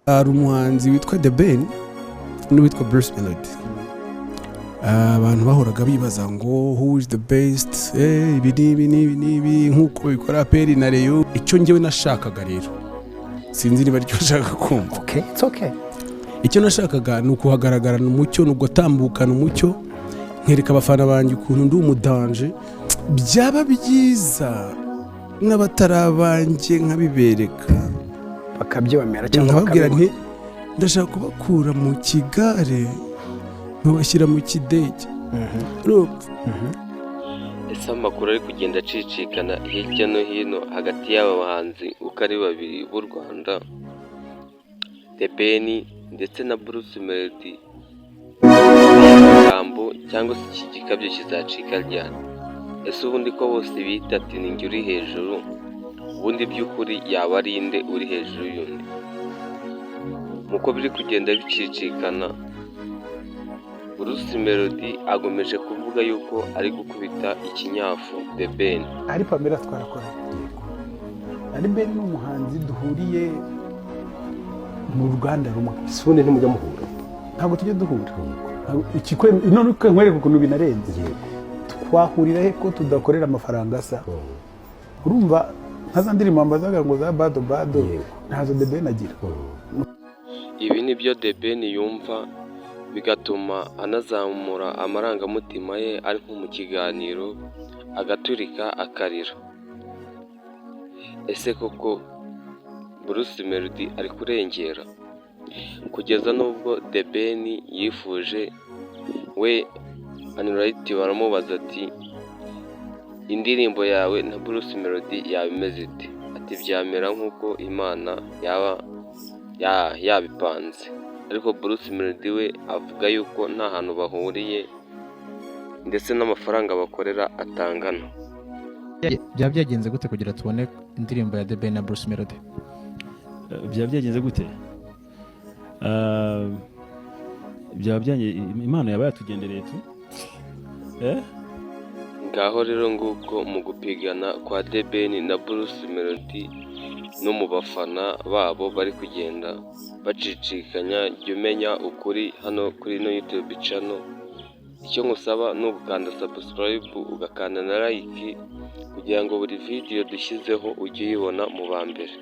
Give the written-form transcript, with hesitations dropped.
hari umuhanzi witwa The Ben n'uwitwa Bruce Melody. Abantu bahoraga bibaza ngo who is the best, ibi nk'uko bikora Peri na Reyo. Icyo njyewe nashakaga rero sinzi niba aricyo nshaka kumva. Okay, it's okay. Icyo nashakaga ni ukuhagaragarana umucyo, ni ugutambukana umucyo, nkereka abafana banjye ukuntu ndi umudanje. Byaba byiza n'abatarabanjye nkabibereka bakabyemera cyangwa nkababwira nti ndashaka kubakura mu kigare nkabashyira mu kidege. ese amakuru ari kugenda acicikana hirya no hino hagati y'aba bahanzi uko ari babiri b'u Rwanda, The Ben ndetse na Bruce Melody, ijambo cyangwa se iki gikabyo kizacika ryari? Ese ubundi ko bose bita ati ninjye uri hejuru, ubundi by'ukuri yaba ari inde uri hejuru y'undi? Muko biri kugenda bicicikana, Bruce Melody agomeje kuvuga yuko ari gukubita ikinyafu The Ben. ari Pamela twarakora. Ari Ben ni umuhanzi duhuriye mu Rwanda rumwe. Sone ntimujya muhura. Ntabwo tujye duhura. Ikikwe none nkwereka ukuntu binarenze. Twahurira he ko tudakorera amafaranga asa? Urumva nkaza ndirimbo ambazaga ngo za bado ntazo The Ben agira. Ibi nibyo The Ben yumva bigatuma anazamura amarangamutima ye ari nko mu kiganiro agaturika akarira. Ese koko Bruce Melody ari kurengera kugeza n'ubwo The Ben yifuje we Anurayiti baramubaza ati indirimbo yawe na Bruce Melody yabimeze ite? Ati byamera nk'uko Imana yabipanze. Ariko Bruce Melody we avuga yuko nta hantu bahuriye ndetse n'amafaranga bakorera atangana. Byaba byagenze gute kugira tubone indirimbo ya The Ben na Bruce Melody? Byaba byagenze gute? Byaba byanjye Imana yaba yatugendereye tu. Ngaho rero nguko mu gupigana kwa The Ben na Bruce Melody no mu bafana babo bari kugenda bacicikanya, jya umenya ukuri hano kuri no YouTube channel. Icyo ngusaba ni ugukanda subscribe ugakanda na like kugira ngo buri video dushyizeho ujye uyibona mu ba mbere.